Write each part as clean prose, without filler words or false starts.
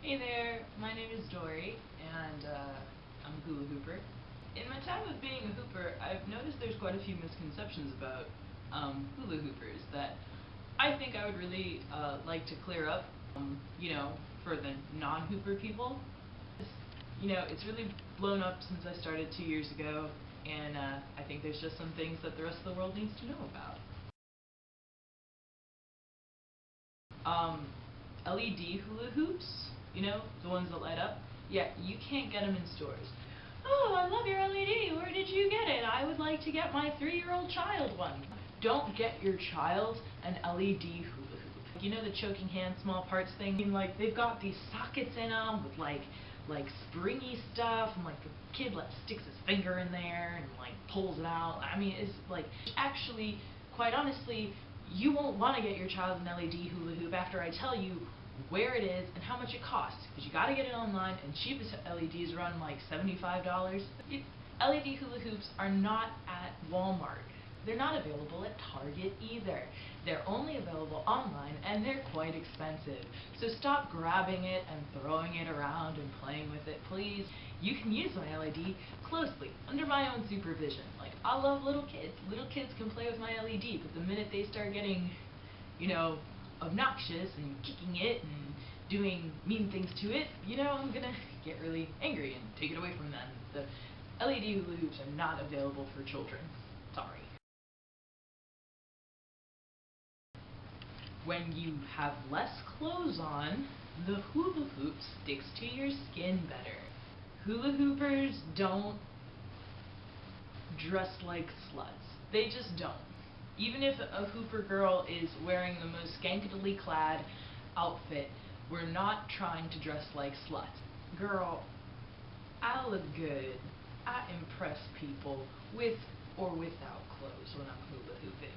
Hey there, my name is Dori, and I'm a hula hooper. In my time of being a hooper, I've noticed there's quite a few misconceptions about hula hoopers that I think I would really like to clear up, for the non-hooper people. It's really blown up since I started 2 years ago, and I think there's just some things that the rest of the world needs to know about. LED hula hoops, the ones that light up. Yeah, you can't get them in stores. Oh, I love your LED. Where did you get it? I would like to get my 3-year-old child one. Don't get your child an LED hula hoop. You know the choking hand small parts thing? They've got these sockets in them with like springy stuff, and the kid sticks his finger in there and pulls it out. I mean, it's actually, quite honestly, you won't want to get your child an LED hula hoop after I tell you where it is and how much it costs, because you got to get it online, and cheapest LEDs run $75. LED hula hoops are not at Walmart. They're not available at Target either. They're only available online, and they're quite expensive. So stop grabbing it and throwing it around and playing with it, please. You can use my LED closely, under my own supervision. I love little kids. Little kids can play with my LED, but the minute they start getting, obnoxious and kicking it and doing mean things to it, I'm gonna get really angry and take it away from them. The LED hula hoops are not available for children. Sorry. When you have less clothes on, the hula hoop sticks to your skin better. Hula hoopers don't dress like sluts. They just don't. Even if a hooper girl is wearing the most skankily clad outfit, we're not trying to dress like sluts. Girl, I look good. I impress people with or without clothes when I'm hula hooping.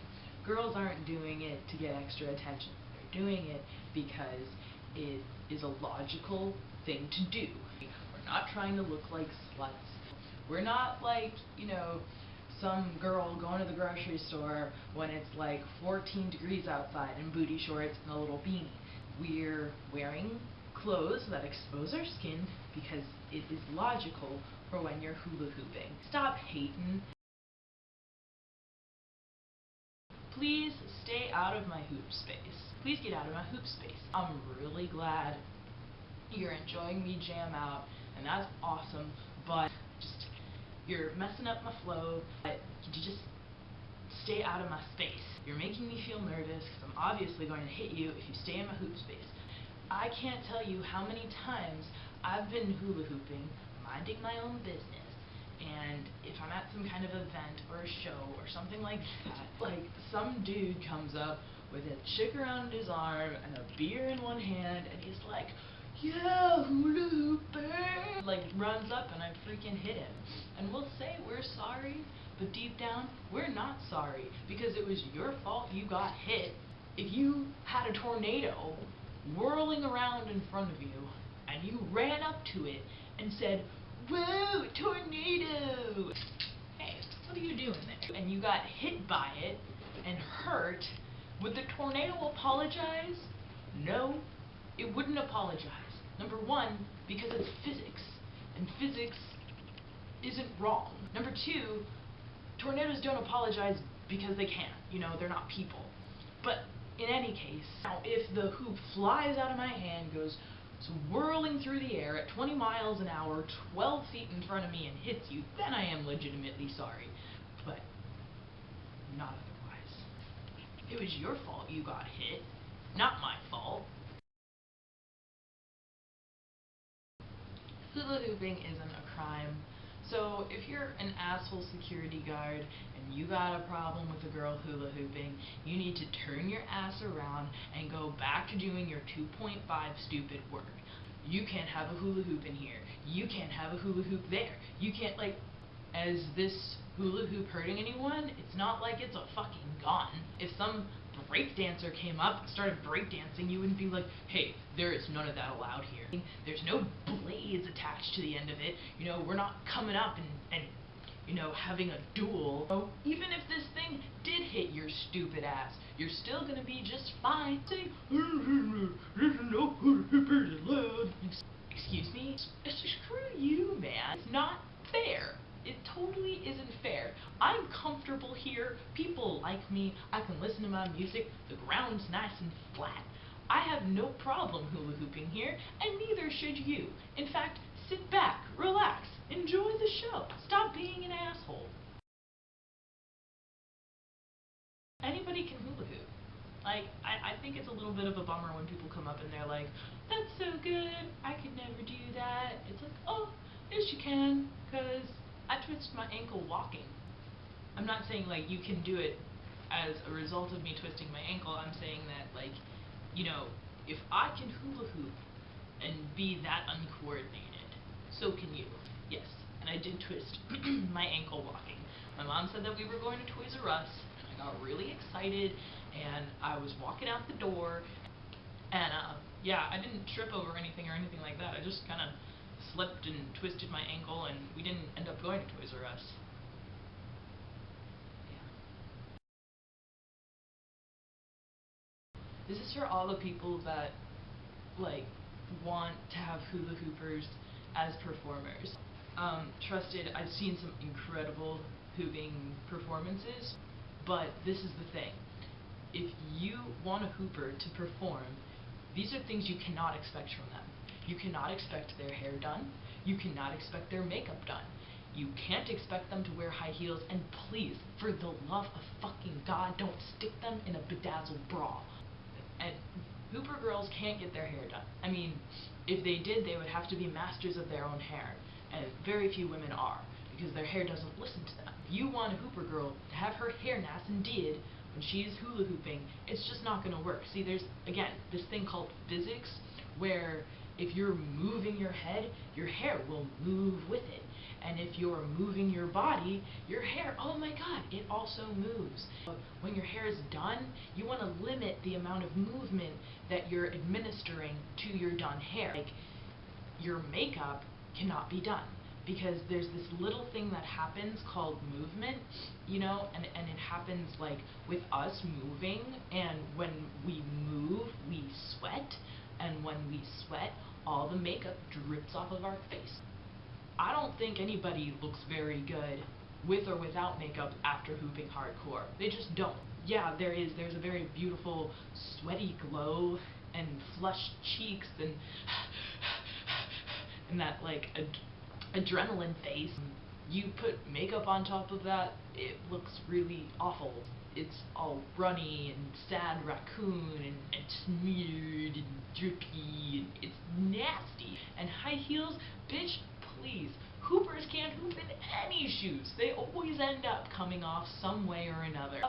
Girls aren't doing it to get extra attention. They're doing it because it is a logical thing to do. We're not trying to look like sluts. We're not some girl going to the grocery store when it's 14 degrees outside in booty shorts and a little beanie. We're wearing clothes that expose our skin because it is logical for when you're hula hooping. Stop hating. Please stay out of my hoop space. Please get out of my hoop space. I'm really glad you're enjoying me jam out, and that's awesome, but you're messing up my flow. Could you just stay out of my space? You're making me feel nervous because I'm obviously going to hit you if you stay in my hoop space. I can't tell you how many times I've been hula hooping, minding my own business, and if I'm at some kind of event or a show or something like that, some dude comes up with a chick around his arm and a beer in one hand, and he's like, yeah, hula hooper, runs up and I freaking hit him. And we'll say we're sorry, but deep down, we're not sorry, because it was your fault you got hit. If you had a tornado whirling around in front of you, and you ran up to it and said, whoa, tornado! Hey, what are you doing there? And you got hit by it and hurt, would the tornado apologize? No, it wouldn't apologize. Number one, because it's physics, and physics isn't wrong. Number two, tornadoes don't apologize because they can't. They're not people. But in any case, now if the hoop flies out of my hand, goes swirling through the air at 20 miles an hour, 12 feet in front of me, and hits you, then I am legitimately sorry. But not otherwise. It was your fault you got hit, not my fault. Hula hooping isn't a crime. So if you're an asshole security guard and you got a problem with a girl hula hooping, you need to turn your ass around and go back to doing your 2.5 stupid work. You can't have a hula hoop in here. You can't have a hula hoop there. You can't, as this hula hoop hurting anyone, it's not like it's a fucking gun. If some breakdancer came up and started breakdancing, you wouldn't be like, hey, there is none of that allowed here. There's no blades attached to the end of it. We're not coming up and having a duel. So even if this thing did hit your stupid ass, you're still gonna be just fine. Saying, no Hooper's allowed. Excuse me? Screw you, man. It's not fair. It totally isn't fair. I'm comfortable here. People like me. I can listen to my music. The ground's nice and flat. I have no problem hula hooping here, and neither should you. In fact, sit back, relax, enjoy the show. Stop being an asshole. Anybody can hula hoop. I think it's a little bit of a bummer when people come up and they're like, that's so good, I could never do that. It's like, oh, yes you can, because I twist my ankle walking. I'm not saying you can do it as a result of me twisting my ankle. I'm saying that if I can hula hoop and be that uncoordinated, so can you. Yes, and I did twist my ankle walking. My mom said that we were going to Toys R Us, and I got really excited, and I was walking out the door, and yeah, I didn't trip over anything like that. I just kind of slipped and twisted my ankle, and we didn't end up going to Toys R Us. This is for all the people that want to have hula hoopers as performers. Trusted, I've seen some incredible hooping performances, but this is the thing. If you want a hooper to perform, these are things you cannot expect from them. You cannot expect their hair done. You cannot expect their makeup done. You can't expect them to wear high heels, and please, for the love of fucking God, don't stick them in a bedazzled bra. And hooper girls can't get their hair done. I mean, if they did, they would have to be masters of their own hair, and very few women are, because their hair doesn't listen to them. If you want a hooper girl to have her hair nice and did when she's hula hooping, it's just not going to work. See, there's, again, this thing called physics, where if you're moving your head, your hair will move with it. And if you're moving your body, your hair, oh my God, it also moves. When your hair is done, you want to limit the amount of movement that you're administering to your done hair. Your makeup cannot be done, because there's this little thing that happens called movement, and it happens with us moving, and when we move, we sweat, and when we sweat, all the makeup drips off of our face. I don't think anybody looks very good with or without makeup after hooping hardcore. They just don't. Yeah, there's a very beautiful sweaty glow and flushed cheeks and that adrenaline face. You put makeup on top of that, it looks really awful. It's all runny and sad raccoon and smeared and drippy, and it's nasty. And high heels, bitch, please. Hoopers can't hoop in any shoes. They always end up coming off some way or another.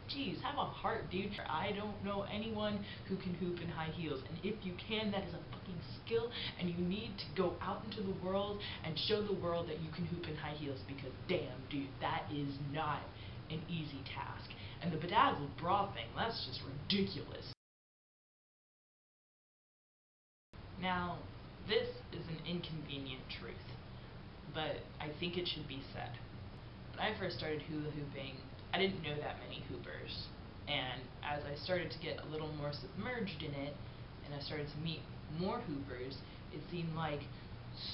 Geez, have a heart, dude. I don't know anyone who can hoop in high heels, and if you can, that is a fucking skill, and you need to go out into the world and show the world that you can hoop in high heels, because damn, dude, that is not an easy task. And the bedazzled bra thing, that's just ridiculous. Now, this is an inconvenient truth, but I think it should be said. When I first started hula hooping, I didn't know that many hoopers, and as I started to get a little more submerged in it, and I started to meet more hoopers, it seemed like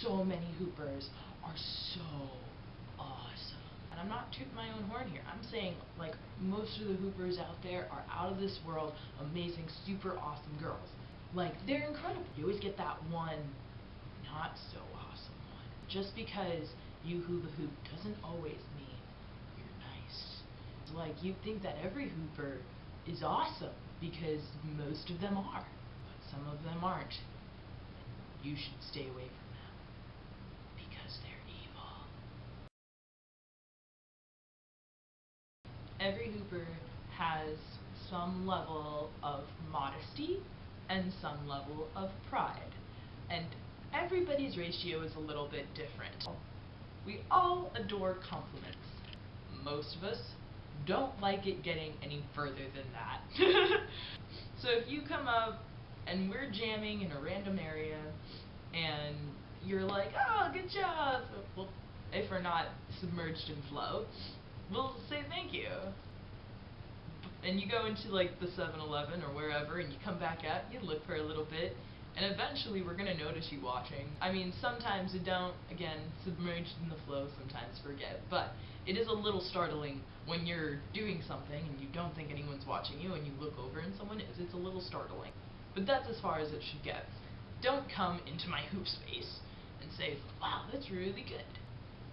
so many hoopers are so awesome. And I'm not tooting my own horn here. I'm saying, most of the hoopers out there are out of this world, amazing, super awesome girls. They're incredible. You always get that one not so awesome one. Just because you hula hoop doesn't always mean you're nice. You think that every hooper is awesome, because most of them are, but some of them aren't. You should stay away from them, because they're evil. Every hooper has some level of modesty and some level of pride, and everybody's ratio is a little bit different. We all adore compliments. Most of us don't like it getting any further than that. So if you come up and we're jamming in a random area and you're like, oh, good job, well, if we're not submerged in flow, we'll say thank you. And you go into like the 7-Eleven or wherever, and you come back out, you look for a little bit, and eventually we're gonna notice you watching. I mean, sometimes you don't, again, submerged in the flow, sometimes forget, but it is a little startling when you're doing something and you don't think anyone's watching you and you look over and someone is. It's a little startling. But that's as far as it should get. Don't come into my hoop space and say, wow, that's really good.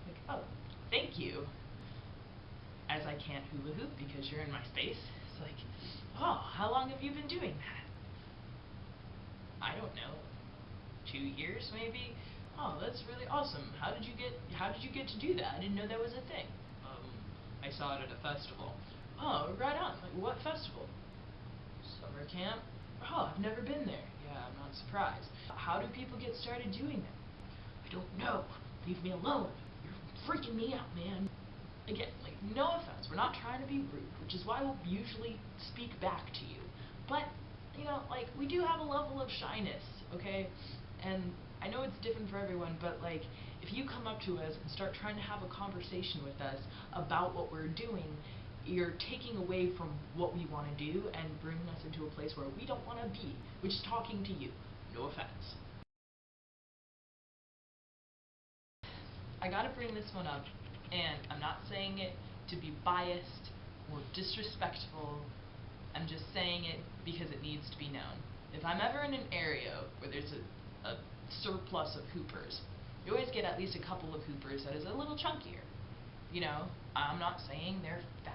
Like, oh, thank you. As I can't hula hoop because you're in my space. It's like, oh, how long have you been doing that? I don't know, 2 years maybe? Oh, that's really awesome. How did you get to do that? I didn't know that was a thing. I saw it at a festival. Oh, right on. Like, what festival? Summer camp? Oh, I've never been there. Yeah, I'm not surprised. How do people get started doing that? I don't know. Leave me alone. You're freaking me out, man. Again, like, no offense. We're not trying to be rude, which is why we'll usually speak back to you. But, you know, like, we do have a level of shyness, okay? And I know it's different for everyone, but, like, if you come up to us and start trying to have a conversation with us about what we're doing, you're taking away from what we want to do and bringing us into a place where we don't want to be, which is talking to you. No offense. I gotta bring this one up, and I'm not saying it to be biased or disrespectful. I'm just saying it because it needs to be known. If I'm ever in an area where there's a surplus of hoopers, you always get at least a couple of hoopers that is a little chunkier. You know, I'm not saying they're fat.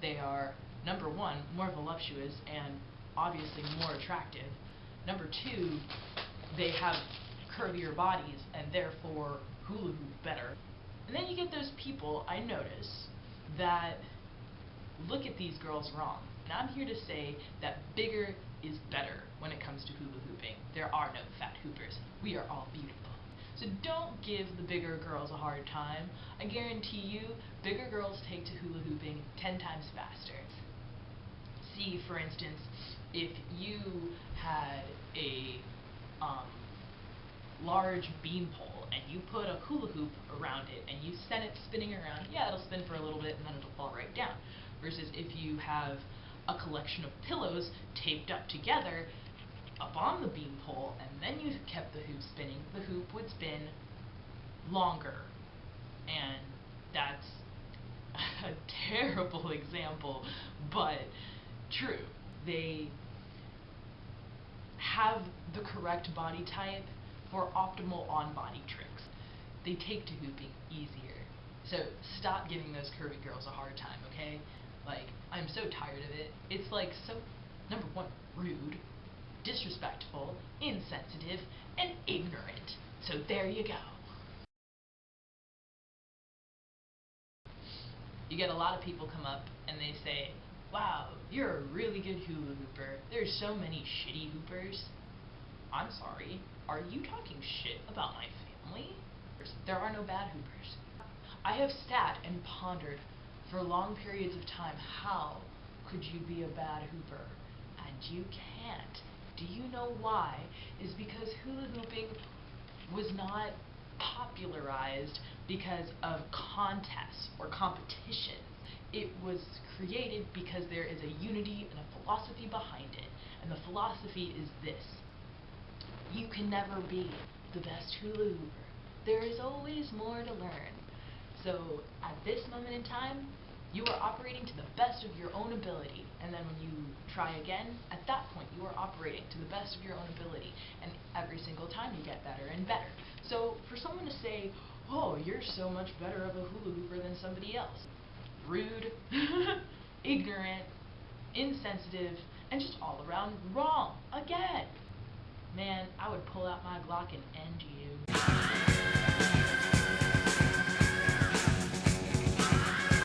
They are, number one, more voluptuous and obviously more attractive. Number two, they have curvier bodies and therefore hula hoop better. And then you get those people, I notice, that look at these girls wrong. And I'm here to say that bigger is better when it comes to hula hooping. There are no fat hoopers. We are all beautiful. So don't give the bigger girls a hard time. I guarantee you, bigger girls take to hula hooping 10 times faster. See, for instance, if you had a large beam pole and you put a hula hoop around it and you send it spinning around, yeah, it'll spin for a little bit and then it'll fall right down. Versus if you have a collection of pillows taped up together up on the beam pole and then you kept the hoop spinning, the hoop would spin longer. And that's a terrible example, but true. They have the correct body type for optimal on-body tricks. They take to hooping easier. So stop giving those curvy girls a hard time, okay? Like, I'm so tired of it. It's like so, number one, rude, disrespectful, insensitive, and ignorant. So there you go. You get a lot of people come up and they say, wow, you're a really good hula hooper. There's so many shitty hoopers. I'm sorry, are you talking shit about my family? There are no bad hoopers. I have sat and pondered for long periods of time, how could you be a bad hooper? And you can't. Do you know why? Is because hula hooping was not popularized because of contests or competition. It was created because there is a unity and a philosophy behind it. And the philosophy is this: you can never be the best hula hooper. There is always more to learn. So at this moment in time, you are operating to the best of your own ability. And then when you try again, at that point you are operating to the best of your own ability. And every single time you get better and better. So for someone to say, oh, you're so much better of a hula hooper than somebody else, rude, ignorant, insensitive, and just all around wrong. Again. Man, I would pull out my Glock and end you.